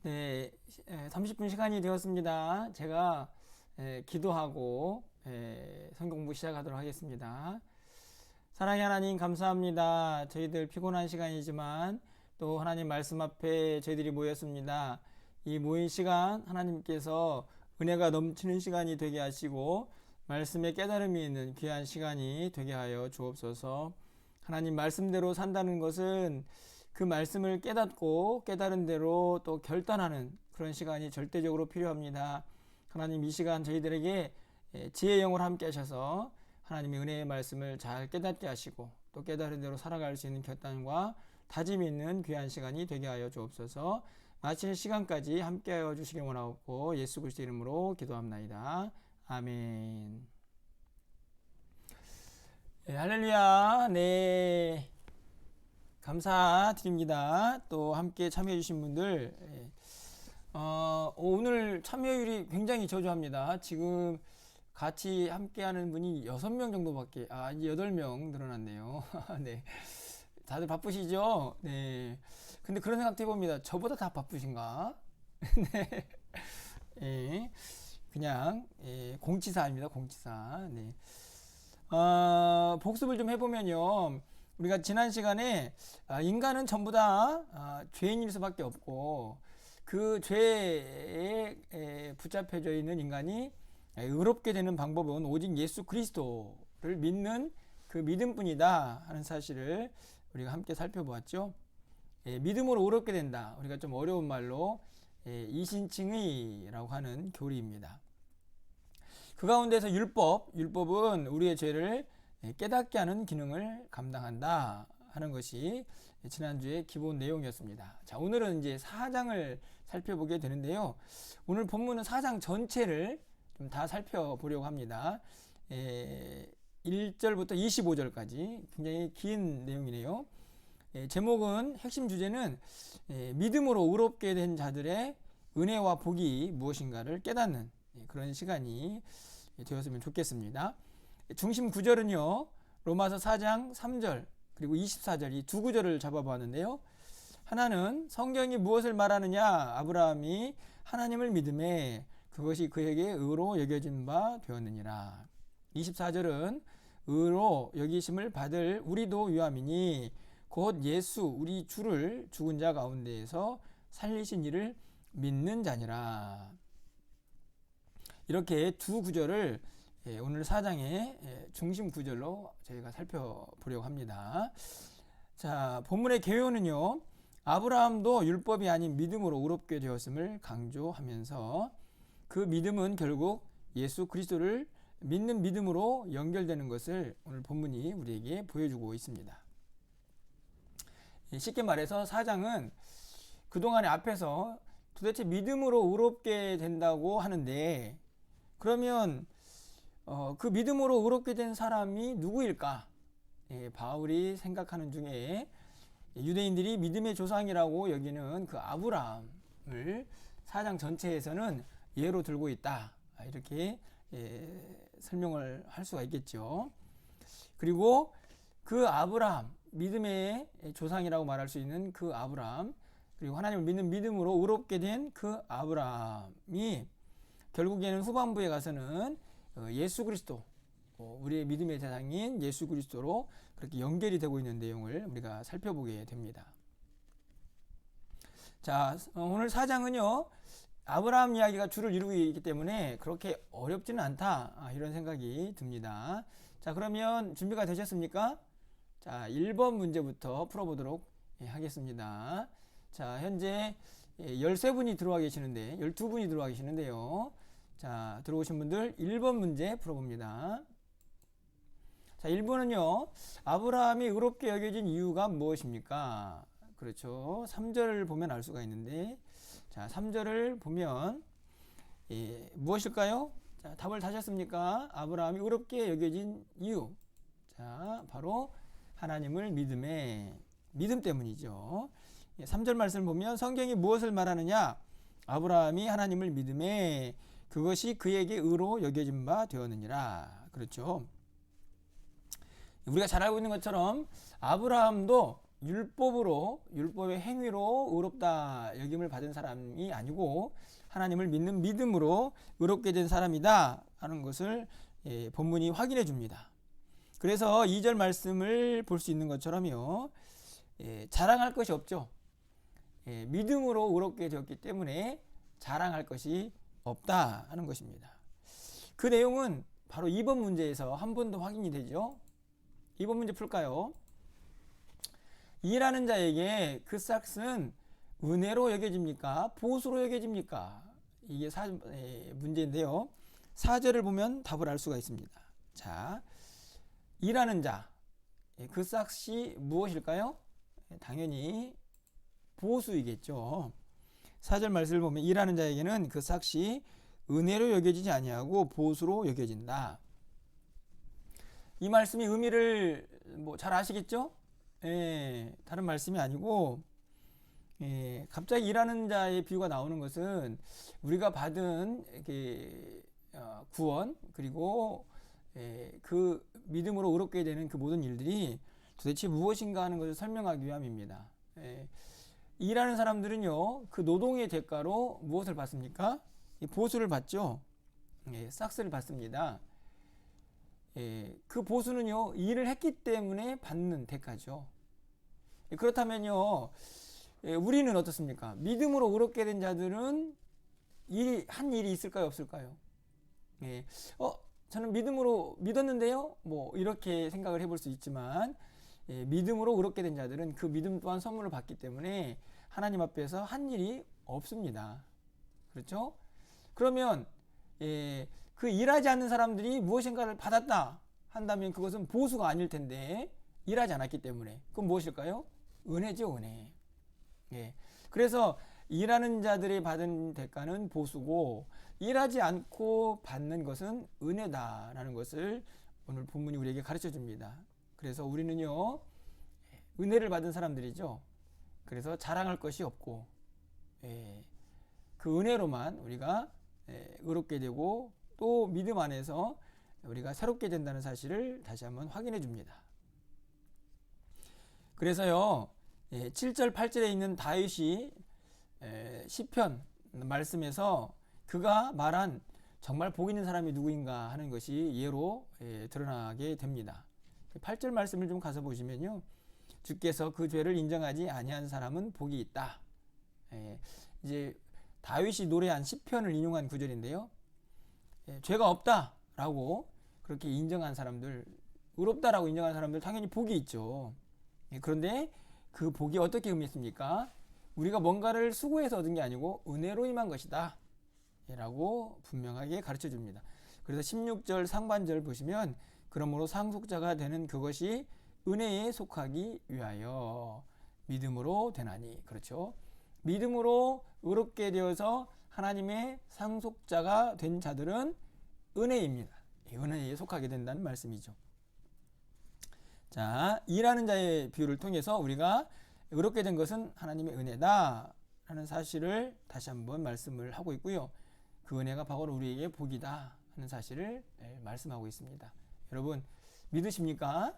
네, 30분 시간이 되었습니다. 제가 기도하고 성경 공부 시작하도록 하겠습니다. 사랑의 하나님 감사합니다. 저희들 피곤한 시간이지만 또 하나님 말씀 앞에 저희들이 모였습니다. 이 모인 시간 하나님께서 은혜가 넘치는 시간이 되게 하시고 말씀에 깨달음이 있는 귀한 시간이 되게 하여 주옵소서. 하나님 말씀대로 산다는 것은 그 말씀을 깨닫고 깨달은 대로 또 결단하는 그런 시간이 절대적으로 필요합니다. 하나님 이 시간 저희들에게 지혜의 영을 함께 하셔서 하나님의 은혜의 말씀을 잘 깨닫게 하시고 또 깨달은 대로 살아갈 수 있는 결단과 다짐이 있는 귀한 시간이 되게 하여 주옵소서. 마치는 시간까지 함께 하여 주시기 원하옵고 예수 그리스도 이름으로 기도합나이다. 아멘. 할렐루야. 네. 감사드립니다. 또 함께 참여해 주신 분들 오늘 참여율이 굉장히 저조합니다. 지금 같이 함께하는 분이 6명 정도밖에 이제 8명 늘어났네요. 네, 다들 바쁘시죠? 네. 근데 그런 생각도 해봅니다. 저보다 다 바쁘신가? 네. 예, 그냥 공치사입니다. 공치사. 네. 복습을 좀 해보면요. 우리가 지난 시간에 인간은 전부 다 죄인일 수밖에 없고 그 죄에 붙잡혀져 있는 인간이 의롭게 되는 방법은 오직 예수 그리스도를 믿는 그 믿음뿐이다 하는 사실을 우리가 함께 살펴보았죠. 믿음으로 의롭게 된다. 우리가 좀 어려운 말로 이신칭의라고 하는 교리입니다. 그 가운데서 율법은 우리의 죄를 깨닫게 하는 기능을 감당한다 하는 것이 지난주의 기본 내용이었습니다. 자, 오늘은 이제 4장을 살펴보게 되는데요. 오늘 본문은 4장 전체를 좀 다 살펴보려고 합니다. 1절부터 25절까지 굉장히 긴 내용이네요. 제목은 핵심 주제는 믿음으로 의롭게 된 자들의 은혜와 복이 무엇인가를 깨닫는 그런 시간이 되었으면 좋겠습니다. 중심 구절은요, 로마서 4장 3절 그리고 24절 이 두 구절을 잡아보았는데요. 하나는 성경이 무엇을 말하느냐? 아브라함이 하나님을 믿음에 그것이 그에게 의로 여겨진 바 되었느니라. 24절은 의로 여기심을 받을 우리도 유함이니 곧 예수 우리 주를 죽은 자 가운데에서 살리신 이를 믿는 자니라. 이렇게 두 구절을 오늘 4장의 중심 구절로 저희가 살펴보려고 합니다. 자, 본문의 개요는요, 아브라함도 율법이 아닌 믿음으로 의롭게 되었음을 강조하면서 그 믿음은 결국 예수 그리스도를 믿는 믿음으로 연결되는 것을 오늘 본문이 우리에게 보여주고 있습니다. 쉽게 말해서 4장은 그동안의 앞에서 도대체 믿음으로 의롭게 된다고 하는데 그러면 그 믿음으로 의롭게 된 사람이 누구일까? 바울이 생각하는 중에 유대인들이 믿음의 조상이라고 여기는 그 아브라함을 4장 전체에서는 예로 들고 있다. 이렇게 설명을 할 수가 있겠죠. 그리고 그 아브라함, 믿음의 조상이라고 말할 수 있는 그 아브라함, 그리고 하나님을 믿는 믿음으로 의롭게 된 그 아브라함이 결국에는 후반부에 가서는 예수 그리스도, 우리의 믿음의 대상인 예수 그리스도로 그렇게 연결이 되고 있는 내용을 우리가 살펴보게 됩니다. 자, 오늘 4장은요, 아브라함 이야기가 주를 이루고 있기 때문에 그렇게 어렵지는 않다, 이런 생각이 듭니다. 자, 그러면 준비가 되셨습니까? 자, 1번 문제부터 풀어보도록 하겠습니다. 자, 현재 13분이 들어와 계시는데, 12분이 들어와 계시는데요. 자, 들어오신 분들 1번 문제 풀어봅니다. 자, 1번은요, 아브라함이 의롭게 여겨진 이유가 무엇입니까? 그렇죠. 3절을 보면 알 수가 있는데, 자, 3절을 보면, 무엇일까요? 자, 답을 다셨습니까? 아브라함이 의롭게 여겨진 이유. 자, 바로 하나님을 믿음 때문이죠. 3절 말씀을 보면 성경이 무엇을 말하느냐? 아브라함이 하나님을 믿음에 그것이 그에게 의로 여겨진 바 되었느니라. 그렇죠. 우리가 잘 알고 있는 것처럼 아브라함도 율법의 행위로 의롭다 여김을 받은 사람이 아니고 하나님을 믿는 믿음으로 의롭게 된 사람이다 하는 것을 본문이 확인해 줍니다. 그래서 2절 말씀을 볼 수 있는 것처럼요, 자랑할 것이 없죠. 믿음으로 의롭게 되었기 때문에 자랑할 것이 없다 하는 것입니다. 그 내용은 바로 2번 문제에서 한 번 더 확인이 되죠. 2번 문제 풀까요? 일하는 자에게 그 삭은 은혜로 여겨집니까? 보수로 여겨집니까? 이게 문제인데요. 4절을 보면 답을 알 수가 있습니다. 자, 일하는 자, 그 삭이 무엇일까요? 당연히 보수이겠죠. 4절 말씀을 보면 일하는 자에게는 그 삭이 은혜로 여겨지지 아니하고 보수로 여겨진다. 이 말씀이 의미를 잘 아시겠죠? 다른 말씀이 아니고, 갑자기 일하는 자의 비유가 나오는 것은 우리가 받은 구원, 그리고 그 믿음으로 의롭게 되는 그 모든 일들이 도대체 무엇인가 하는 것을 설명하기 위함입니다. 일하는 사람들은요, 그 노동의 대가로 무엇을 받습니까? 보수를 받죠. 삭스를 받습니다. 그 보수는요, 일을 했기 때문에 받는 대가죠. 그렇다면요, 우리는 어떻습니까? 믿음으로 의롭게 된 자들은 한 일이 있을까요, 없을까요? 저는 믿음으로 믿었는데요, 이렇게 생각을 해볼 수 있지만, 믿음으로 의롭게 된 자들은 그 믿음 또한 선물을 받기 때문에 하나님 앞에서 한 일이 없습니다. 그렇죠? 그러면 그 일하지 않는 사람들이 무엇인가를 받았다 한다면 그것은 보수가 아닐 텐데, 일하지 않았기 때문에 그건 무엇일까요? 은혜죠, 은혜. 그래서 일하는 자들이 받은 대가는 보수고 일하지 않고 받는 것은 은혜다라는 것을 오늘 본문이 우리에게 가르쳐 줍니다. 그래서 우리는요, 은혜를 받은 사람들이죠. 그래서 자랑할 것이 없고 그 은혜로만 우리가 의롭게 되고 또 믿음 안에서 우리가 새롭게 된다는 사실을 다시 한번 확인해 줍니다. 그래서요, 7절 8절에 있는 다윗이 시편 말씀에서 그가 말한 정말 복 있는 사람이 누구인가 하는 것이 예로 드러나게 됩니다. 8절 말씀을 좀 가서 보시면요, 주께서 그 죄를 인정하지 아니한 사람은 복이 있다. 이제 다윗이 노래한 시편을 인용한 구절인데요, 죄가 없다라고 그렇게 인정한 사람들, 의롭다라고 인정한 사람들 당연히 복이 있죠. 그런데 그 복이 어떻게 의미했습니까? 우리가 뭔가를 수고해서 얻은 게 아니고 은혜로 임한 것이다 라고 분명하게 가르쳐 줍니다. 그래서 16절 상반절 보시면 그러므로 상속자가 되는 그것이 은혜에 속하기 위하여 믿음으로 되나니, 그렇죠? 믿음으로 의롭게 되어서 하나님의 상속자가 된 자들은 은혜입니다. 은혜에 속하게 된다는 말씀이죠. 자, 일하는 자의 비유를 통해서 우리가 의롭게 된 것은 하나님의 은혜다 라는 사실을 다시 한번 말씀을 하고 있고요, 그 은혜가 바로 우리에게 복이다 하는 사실을 말씀하고 있습니다. 여러분 믿으십니까?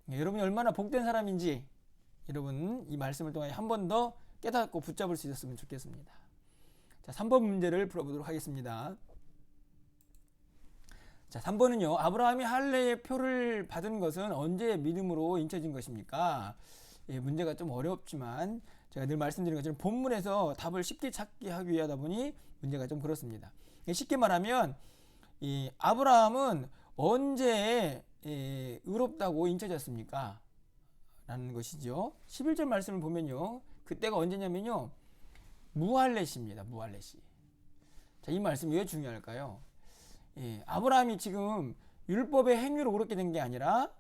여러분이 얼마나 복된 사람인지 여러분 이 말씀을 통해 한 번 더 깨닫고 붙잡을 수 있었으면 좋겠습니다. 자, 3번 문제를 풀어보도록 하겠습니다. 자, 3번은요, 아브라함이 할례의 표를 받은 것은 언제 믿음으로 인쳐진 것입니까? 문제가 좀 어렵지만 제가 늘 말씀드린 것처럼 본문에서 답을 쉽게 찾게 하기 위하다 보니 문제가 좀 그렇습니다. 쉽게 말하면 이 아브라함은 언제 의롭다고 인쳐졌습니까? 라는 것이죠. 11절 말씀을 보면요, 그때가 언제냐면요, 무할렛입니다. 무할렛이. 자, 이 말씀이 왜 중요할까요? 아브라함이 지금 율법의 행위로 의롭게 된 게 아니라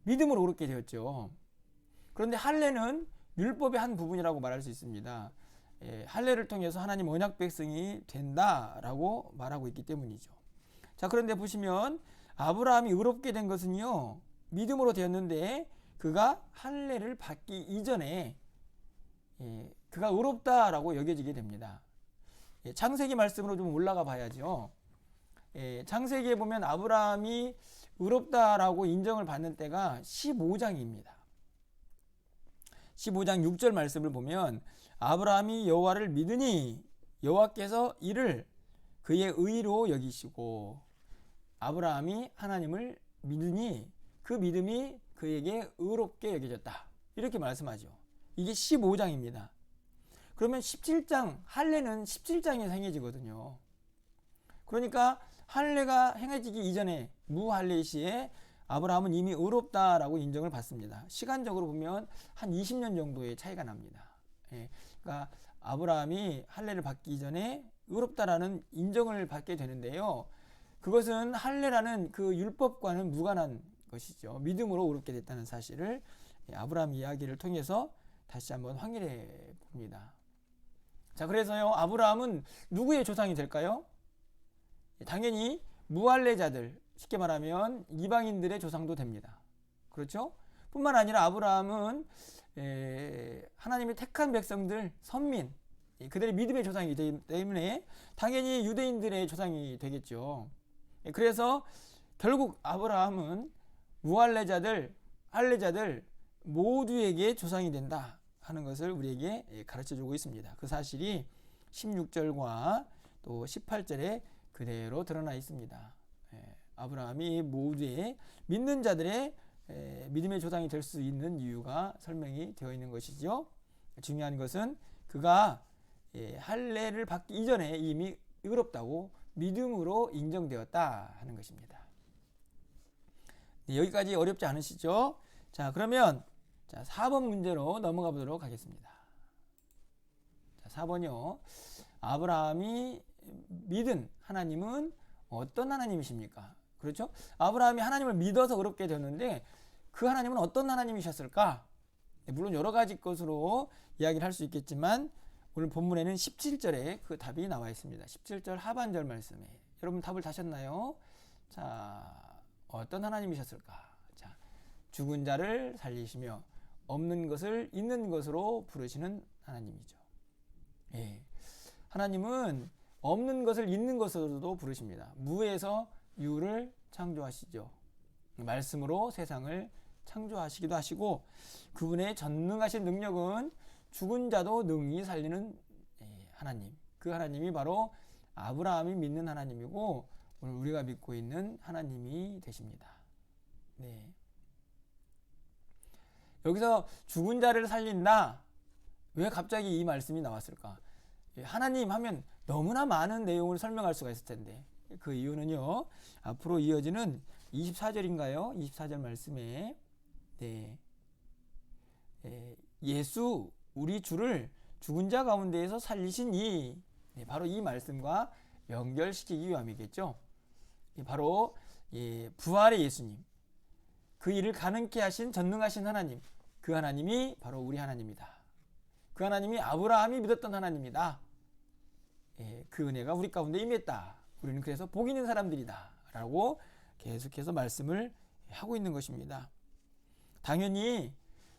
믿음으로 의롭게 되었죠. 그런데 할례는 율법의 한 부분이라고 말할 수 있습니다. 할례를 통해서 하나님 언약 백성이 된다라고 말하고 있기 때문이죠. 자, 그런데 보시면 아브라함이 의롭게 된 것은요, 믿음으로 되었는데 그가 할례를 받기 이전에 그가 의롭다라고 여겨지게 됩니다. 창세기 말씀으로 좀 올라가 봐야죠. 창세기에 보면 아브라함이 의롭다라고 인정을 받는 때가 15장입니다. 15장 6절 말씀을 보면 아브라함이 여호와를 믿으니 여호와께서 이를 그의 의로 여기시고, 아브라함이 하나님을 믿으니 그 믿음이 그에게 의롭게 여겨졌다, 이렇게 말씀하죠. 이게 15장입니다. 그러면 17장, 할례는 17장에 행해지거든요. 그러니까 할례가 행해지기 이전에 무할례 시에 아브라함은 이미 의롭다라고 인정을 받습니다. 시간적으로 보면 한 20년 정도의 차이가 납니다. 그러니까 아브라함이 할례를 받기 전에 의롭다라는 인정을 받게 되는데요. 그것은 할례라는 그 율법과는 무관한 것이죠. 믿음으로 의롭게 됐다는 사실을 아브라함 이야기를 통해서 다시 한번 확인해 봅니다. 자, 그래서요, 아브라함은 누구의 조상이 될까요? 당연히 무할례자들, 쉽게 말하면 이방인들의 조상도 됩니다. 그렇죠? 뿐만 아니라 아브라함은 하나님의 택한 백성들, 선민, 그들의 믿음의 조상이기 때문에 당연히 유대인들의 조상이 되겠죠. 그래서 결국 아브라함은 무할례자들, 할례자들 모두에게 조상이 된다 하는 것을 우리에게 가르쳐주고 있습니다. 그 사실이 16절과 또 18절에 그대로 드러나 있습니다. 아브라함이 모두의 믿는 자들의 믿음의 조상이 될 수 있는 이유가 설명이 되어 있는 것이죠. 중요한 것은 그가 할례를 받기 이전에 이미 의롭다고 믿음으로 인정되었다 하는 것입니다. 네, 여기까지 어렵지 않으시죠? 자, 그러면 4번 문제로 넘어가 보도록 하겠습니다. 자, 4번이요. 아브라함이 믿은 하나님은 어떤 하나님이십니까? 그렇죠? 아브라함이 하나님을 믿어서 의롭게 되었는데 그 하나님은 어떤 하나님이셨을까? 물론 여러 가지 것으로 이야기를 할 수 있겠지만 오늘 본문에는 17절에 그 답이 나와 있습니다. 17절 하반절 말씀에 여러분 답을 다셨나요? 자, 어떤 하나님이셨을까? 자, 죽은 자를 살리시며 없는 것을 있는 것으로 부르시는 하나님이죠. 하나님은 없는 것을 있는 것으로도 부르십니다. 무에서 유를 창조하시죠. 말씀으로 세상을 창조하시기도 하시고, 그분의 전능하신 능력은 죽은 자도 능히 살리는 하나님, 그 하나님이 바로 아브라함이 믿는 하나님이고 오늘 우리가 믿고 있는 하나님이 되십니다. 네. 여기서 죽은 자를 살린다, 왜 갑자기 이 말씀이 나왔을까? 하나님 하면 너무나 많은 내용을 설명할 수가 있을 텐데 그 이유는요, 앞으로 이어지는 24절인가요? 24절 말씀에 예수 우리 주를 죽은 자 가운데에서 살리시니, 바로 이 말씀과 연결시키기 위함이겠죠. 바로 부활의 예수님, 그 일을 가능케 하신 전능하신 하나님, 그 하나님이 바로 우리 하나님이다. 그 하나님이 아브라함이 믿었던 하나님이다. 그 은혜가 우리 가운데 임했다. 우리는 그래서 복 있는 사람들이다 라고 계속해서 말씀을 하고 있는 것입니다. 당연히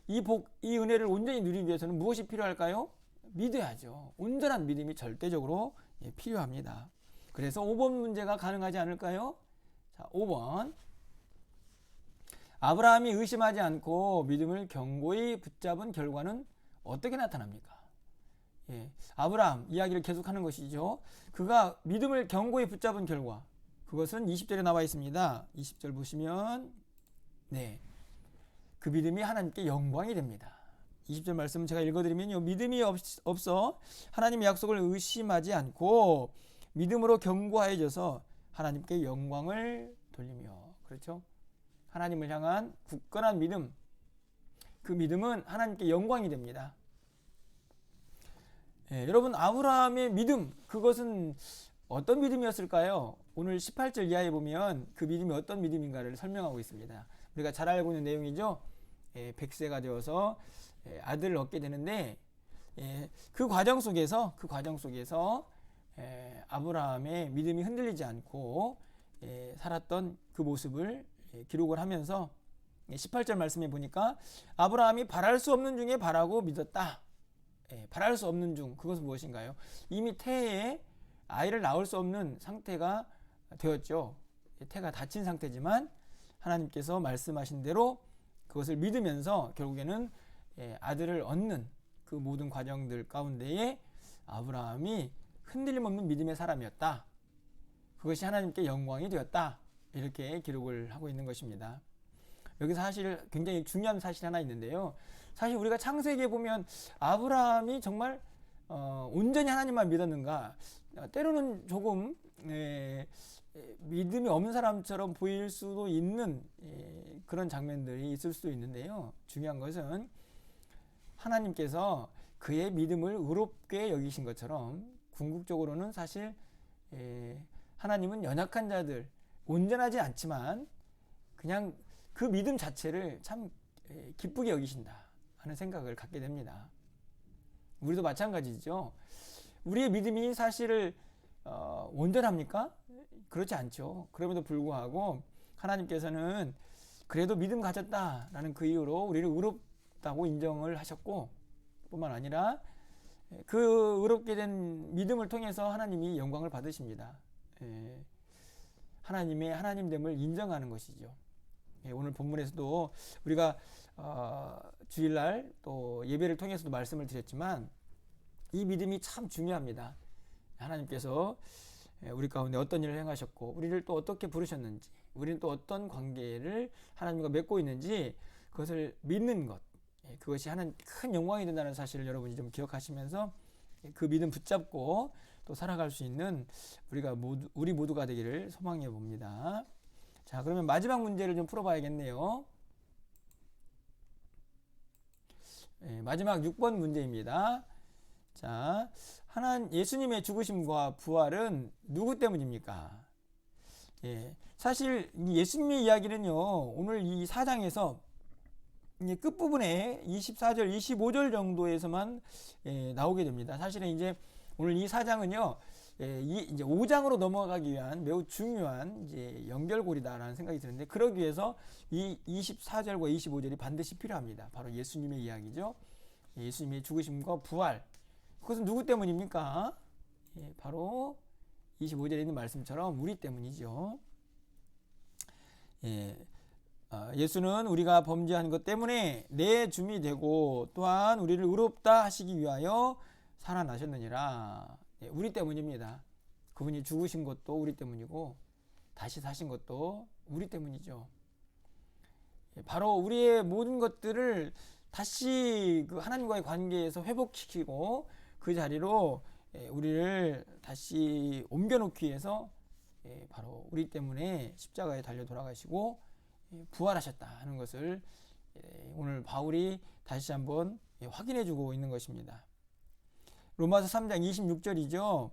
이 은혜를 온전히 누리기 위해서는 무엇이 필요할까요? 믿어야죠. 온전한 믿음이 절대적으로 필요합니다. 그래서 5번 문제가 가능하지 않을까요? 자, 5번. 아브라함이 의심하지 않고 믿음을 견고히 붙잡은 결과는 어떻게 나타납니까? 아브라함 이야기를 계속하는 것이죠. 그가 믿음을 견고히 붙잡은 결과, 그것은 20절에 나와 있습니다. 20절 보시면 그 믿음이 하나님께 영광이 됩니다. 20절 말씀 제가 읽어드리면요, 믿음이 없어 하나님의 약속을 의심하지 않고 믿음으로 견고하여져서 하나님께 영광을 돌리며, 그렇죠? 하나님을 향한 굳건한 믿음, 그 믿음은 하나님께 영광이 됩니다. 여러분, 아브라함의 믿음, 그것은 어떤 믿음이었을까요? 오늘 18절 이하에 보면 그 믿음이 어떤 믿음인가를 설명하고 있습니다. 우리가 잘 알고 있는 내용이죠. 100세가 되어서 아들을 얻게 되는데, 그 과정 속에서 아브라함의 믿음이 흔들리지 않고 살았던 그 모습을 기록을 하면서 18절 말씀에 보니까 아브라함이 바랄 수 없는 중에 바라고 믿었다. 바랄 수 없는 중, 그것은 무엇인가요? 이미 태에 아이를 낳을 수 없는 상태가 되었죠. 태가 닫힌 상태지만 하나님께서 말씀하신 대로 그것을 믿으면서 결국에는 아들을 얻는 그 모든 과정들 가운데에 아브라함이 흔들림 없는 믿음의 사람이었다. 그것이 하나님께 영광이 되었다. 이렇게 기록을 하고 있는 것입니다. 여기서 사실 굉장히 중요한 사실이 하나 있는데요. 사실 우리가 창세기에 보면 아브라함이 정말 온전히 하나님만 믿었는가, 때로는 조금 믿음이 없는 사람처럼 보일 수도 있는 그런 장면들이 있을 수도 있는데요. 중요한 것은 하나님께서 그의 믿음을 의롭게 여기신 것처럼 궁극적으로는 사실 하나님은 연약한 자들, 온전하지 않지만 그냥 그 믿음 자체를 참 기쁘게 여기신다 하는 생각을 갖게 됩니다. 우리도 마찬가지죠. 우리의 믿음이 사실 온전합니까? 그렇지 않죠. 그럼에도 불구하고 하나님께서는 그래도 믿음 가졌다라는 그 이유로 우리를 의롭다고 인정을 하셨고, 뿐만 아니라 그 의롭게 된 믿음을 통해서 하나님이 영광을 받으십니다. 하나님의 하나님됨을 인정하는 것이죠. 오늘 본문에서도 우리가 주일날 또 예배를 통해서도 말씀을 드렸지만 이 믿음이 참 중요합니다. 하나님께서 우리 가운데 어떤 일을 행하셨고 우리를 또 어떻게 부르셨는지, 우리는 또 어떤 관계를 하나님과 맺고 있는지 그것을 믿는 것, 그것이 하나님 큰 영광이 된다는 사실을 여러분이 좀 기억하시면서 그 믿음 붙잡고 또 살아갈 수 있는 우리 모두가 되기를 소망해 봅니다. 자, 그러면 마지막 문제를 좀 풀어봐야겠네요. 마지막 6번 문제입니다. 자, 예수님의 죽으심과 부활은 누구 때문입니까? 사실 예수님의 이야기는요, 오늘 이 4장에서 끝부분에 24절, 25절 정도에서만 나오게 됩니다. 사실은 이제 오늘 이 4장은요, 이제 5장으로 넘어가기 위한 매우 중요한 이제 연결고리다라는 생각이 드는데, 그러기 위해서 이 24절과 25절이 반드시 필요합니다. 바로 예수님의 이야기죠. 예수님의 죽으심과 부활. 그것은 누구 때문입니까? 바로 25절에 있는 말씀처럼 우리 때문이죠. 예수는 우리가 범죄한 것 때문에 내 줌이 되고 또한 우리를 의롭다 하시기 위하여 살아나셨느니라. 우리 때문입니다. 그분이 죽으신 것도 우리 때문이고 다시 사신 것도 우리 때문이죠. 바로 우리의 모든 것들을 다시 그 하나님과의 관계에서 회복시키고 그 자리로 우리를 다시 옮겨놓기 위해서 바로 우리 때문에 십자가에 달려 돌아가시고 부활하셨다 하는 것을 오늘 바울이 다시 한번 확인해 주고 있는 것입니다. 로마서 3장 26절이죠.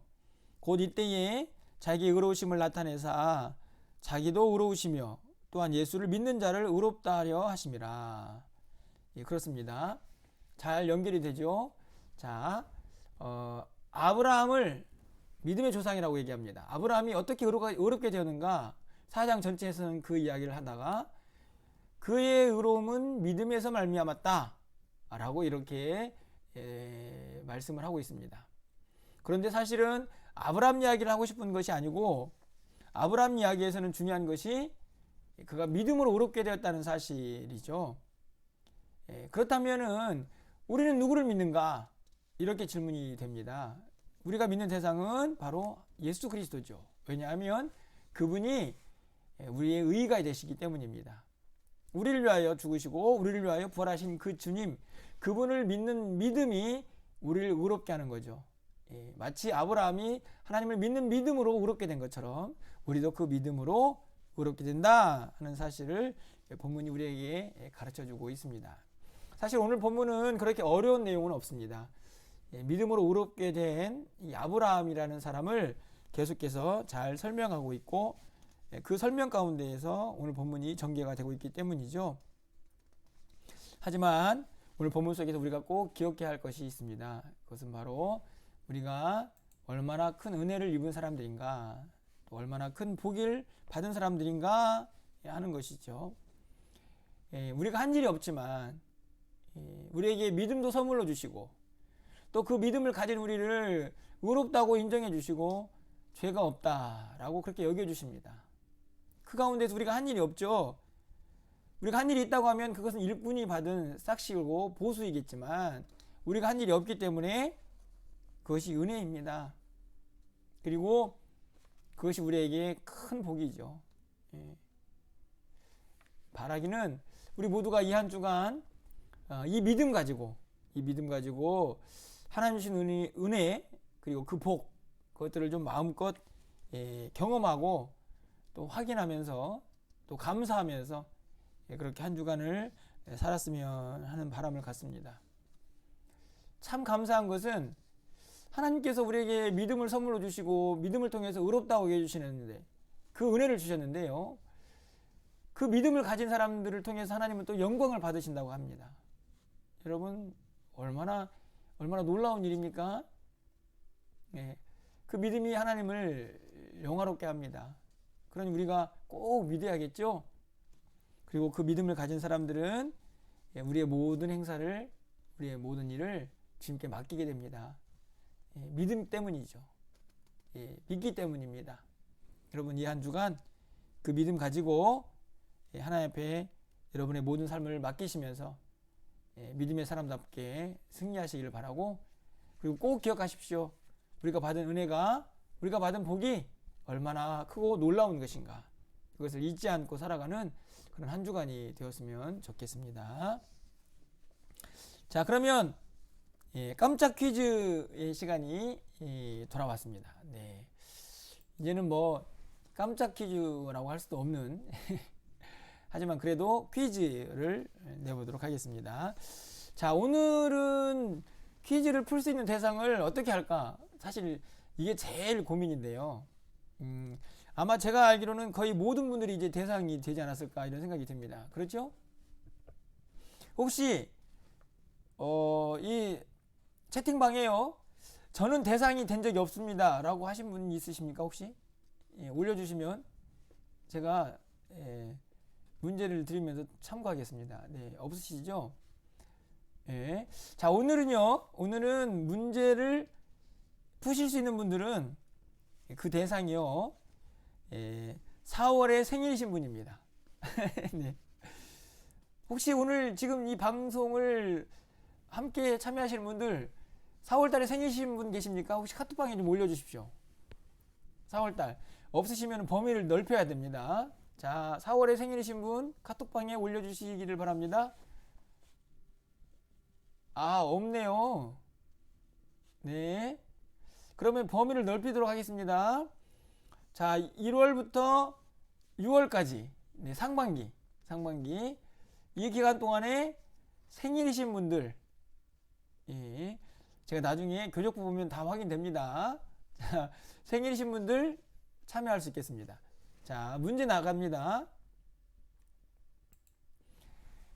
곧 이때에 자기의 의로우심을 나타내사 자기도 의로우시며 또한 예수를 믿는 자를 의롭다 하려 하심이라. 그렇습니다. 잘 연결이 되죠. 자, 아브라함을 믿음의 조상이라고 얘기합니다. 아브라함이 어떻게 의롭게 되었는가? 4장 전체에서는 그 이야기를 하다가 그의 의로움은 믿음에서 말미암았다 라고 이렇게 말씀을 하고 있습니다. 그런데 사실은 아브라함 이야기를 하고 싶은 것이 아니고, 아브라함 이야기에서는 중요한 것이 그가 믿음으로 의롭게 되었다는 사실이죠. 그렇다면은 우리는 누구를 믿는가? 이렇게 질문이 됩니다. 우리가 믿는 대상은 바로 예수 그리스도죠. 왜냐하면 그분이 우리의 의가 되시기 때문입니다. 우리를 위하여 죽으시고 우리를 위하여 부활하신 그 주님, 그분을 믿는 믿음이 우리를 의롭게 하는 거죠. 마치 아브라함이 하나님을 믿는 믿음으로 의롭게 된 것처럼 우리도 그 믿음으로 의롭게 된다 하는 사실을 본문이 우리에게 가르쳐주고 있습니다. 사실 오늘 본문은 그렇게 어려운 내용은 없습니다. 믿음으로 의롭게 된 이 아브라함이라는 사람을 계속해서 잘 설명하고 있고, 그 설명 가운데에서 오늘 본문이 전개가 되고 있기 때문이죠. 하지만 오늘 본문 속에서 우리가 꼭 기억해야 할 것이 있습니다. 그것은 바로 우리가 얼마나 큰 은혜를 입은 사람들인가, 또 얼마나 큰 복을 받은 사람들인가 하는 것이죠. 우리가 한 일이 없지만 우리에게 믿음도 선물로 주시고, 또 그 믿음을 가진 우리를 의롭다고 인정해 주시고 죄가 없다라고 그렇게 여겨 주십니다. 그 가운데서 우리가 한 일이 없죠. 우리가 한 일이 있다고 하면 그것은 일꾼이 받은 싹시고 보수이겠지만 우리가 한 일이 없기 때문에 그것이 은혜입니다. 그리고 그것이 우리에게 큰 복이죠. 예. 바라기는 우리 모두가 이 한 주간 이 믿음 가지고 하나님 주신 은혜 그리고 그 복 그것들을 좀 마음껏 경험하고 또 확인하면서 또 감사하면서 그렇게 한 주간을 살았으면 하는 바람을 갖습니다. 참 감사한 것은 하나님께서 우리에게 믿음을 선물로 주시고 믿음을 통해서 의롭다고 해주시는데 그 은혜를 주셨는데요. 그 믿음을 가진 사람들을 통해서 하나님은 또 영광을 받으신다고 합니다. 여러분 얼마나 놀라운 일입니까? 네, 그 믿음이 하나님을 영화롭게 합니다. 그러니 우리가 꼭 믿어야겠죠. 그리고 그 믿음을 가진 사람들은 우리의 모든 행사를 우리의 모든 일을 주님께 맡기게 됩니다. 믿음 때문이죠. 믿기 때문입니다. 여러분 이 한 주간 그 믿음 가지고 하나님 앞에 여러분의 모든 삶을 맡기시면서 믿음의 사람답게 승리하시기를 바라고, 그리고 꼭 기억하십시오. 우리가 받은 은혜가, 우리가 받은 복이 얼마나 크고 놀라운 것인가, 그것을 잊지 않고 살아가는 그런 한 주간이 되었으면 좋겠습니다. 자, 그러면 깜짝 퀴즈의 시간이 돌아왔습니다. 네. 이제는 뭐 깜짝 퀴즈라고 할 수도 없는 하지만 그래도 퀴즈를 내보도록 하겠습니다. 자, 오늘은 퀴즈를 풀 수 있는 대상을 어떻게 할까? 사실 이게 제일 고민인데요. 아마 제가 알기로는 거의 모든 분들이 이제 대상이 되지 않았을까 이런 생각이 듭니다. 그렇죠? 혹시 이 채팅방에요, 저는 대상이 된 적이 없습니다 라고 하신 분 있으십니까? 혹시 올려주시면 제가 문제를 드리면서 참고하겠습니다. 네, 없으시죠? 네. 자, 오늘은 문제를 푸실 수 있는 분들은 그 대상이요 4월에 생일이신 분입니다. 네. 혹시 오늘 지금 이 방송을 함께 참여하시는 분들 4월달에 생일이신 분 계십니까? 혹시 카톡방에 좀 올려주십시오. 4월달 없으시면 범위를 넓혀야 됩니다. 자, 4월에 생일이신 분 카톡방에 올려주시기를 바랍니다. 아, 없네요. 네, 그러면 범위를 넓히도록 하겠습니다. 자, 1월부터 6월까지 네, 상반기 이 기간 동안에 생일이신 분들, 제가 나중에 교족부 보면 다 확인됩니다. 자, 생일이신 분들 참여할 수 있겠습니다. 자, 문제 나갑니다.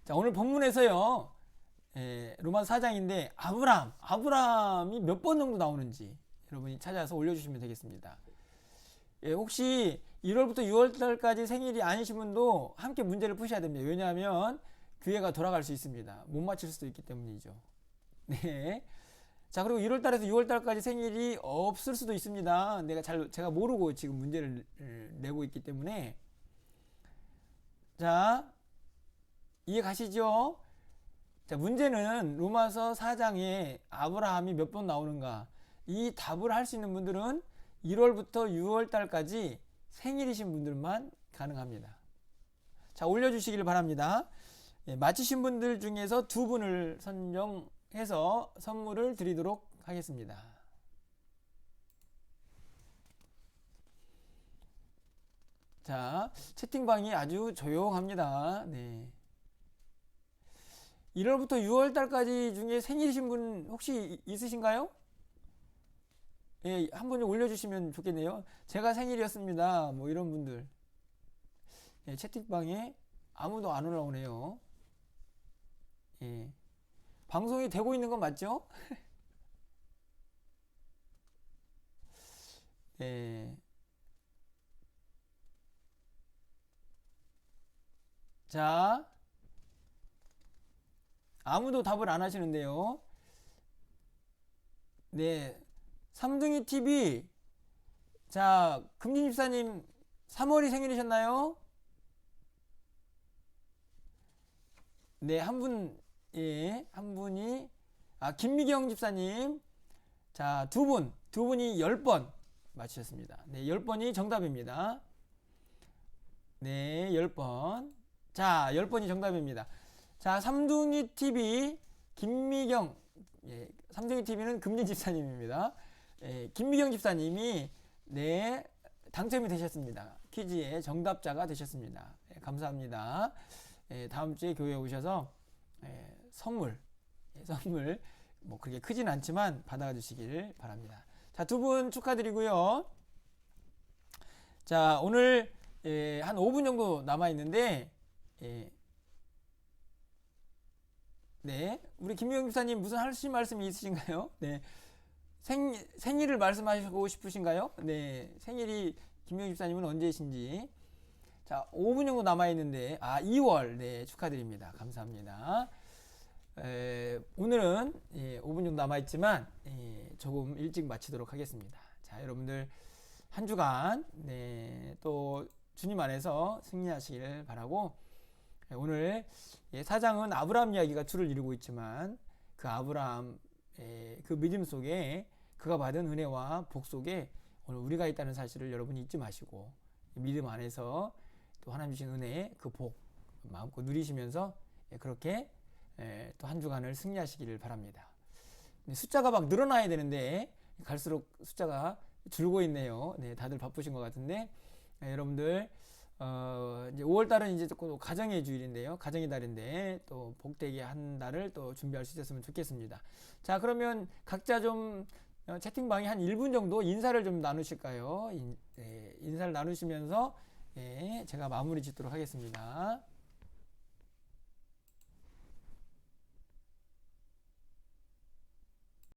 자, 오늘 본문에서요 로마서 4장인데 아브라함이 몇 번 정도 나오는지 여러분이 찾아서 올려주시면 되겠습니다. 혹시 1월부터 6월달까지 생일이 아니신 분도 함께 문제를 푸셔야 됩니다. 왜냐하면 기회가 돌아갈 수 있습니다. 못 맞힐 수도 있기 때문이죠. 네. 자, 그리고 1월달에서 6월달까지 생일이 없을 수도 있습니다. 제가 모르고 지금 문제를 내고 있기 때문에. 자, 이해 가시죠? 자, 문제는 로마서 4장에 아브라함이 몇 번 나오는가, 이 답을 할 수 있는 분들은 1월부터 6월달까지 생일이신 분들만 가능합니다. 자, 올려주시길 바랍니다. 맞히신 분들 중에서 2분을 선정해서 선물을 드리도록 하겠습니다. 자, 채팅방이 아주 조용합니다. 네. 1월부터 6월달까지 중에 생일이신 분 혹시 있으신가요? 예, 한 번 좀 올려주시면 좋겠네요. 제가 생일이었습니다. 뭐 이런 분들. 예, 채팅방에 아무도 안 올라오네요. 예. 방송이 되고 있는 건 맞죠? 네. 자, 아무도 답을 안 하시는데요. 네, 삼둥이 TV. 자, 금진집사님 3월이 생일이셨나요? 네, 한 분, 예, 한 분이, 김미경 집사님. 자, 두 분이 10번 맞추셨습니다. 네, 10번이 정답입니다. 네, 10번. 자, 10번이 정답입니다. 자, 삼둥이 TV, 김미경, 예, 삼둥이 TV는 금진 집사님입니다. 예, 김미경 집사님이, 네, 당첨이 되셨습니다. 퀴즈의 정답자가 되셨습니다. 예, 감사합니다. 예, 다음 주에 교회에 오셔서 선물 뭐 그렇게 크진 않지만 받아가 주시길 바랍니다. 자, 두 분 축하드리고요. 자, 오늘 한 5분 정도 남아 있는데 네, 우리 김미영 집사님 무슨 하실 말씀이 있으신가요? 네, 생일을 말씀하시고 싶으신가요? 네, 생일이 김미영 집사님은 언제이신지. 자, 5분 정도 남아있는데, 2월, 네, 축하드립니다. 감사합니다. 오늘은 5분 정도 남아있지만, 조금 일찍 마치도록 하겠습니다. 자, 여러분들, 한 주간, 네, 또, 주님 안에서 승리하시길 바라고, 오늘, 사장은 아브라함 이야기가 주를 이루고 있지만, 그 아브라함, 그 믿음 속에, 그가 받은 은혜와 복 속에, 오늘 우리가 있다는 사실을 여러분이 잊지 마시고, 믿음 안에서, 또 하나님 주신 은혜, 그 복 마음껏 누리시면서 그렇게 또 한 주간을 승리하시기를 바랍니다. 숫자가 막 늘어나야 되는데 갈수록 숫자가 줄고 있네요. 네, 다들 바쁘신 것 같은데 여러분들 이제 5월달은 이제 또 가정의 주일인데요. 가정의 달인데 또 복되게 한 달을 또 준비할 수 있었으면 좋겠습니다. 자, 그러면 각자 좀 채팅방에 한 1분 정도 인사를 좀 나누실까요? 인사를 나누시면서 제가 마무리 짓도록 하겠습니다.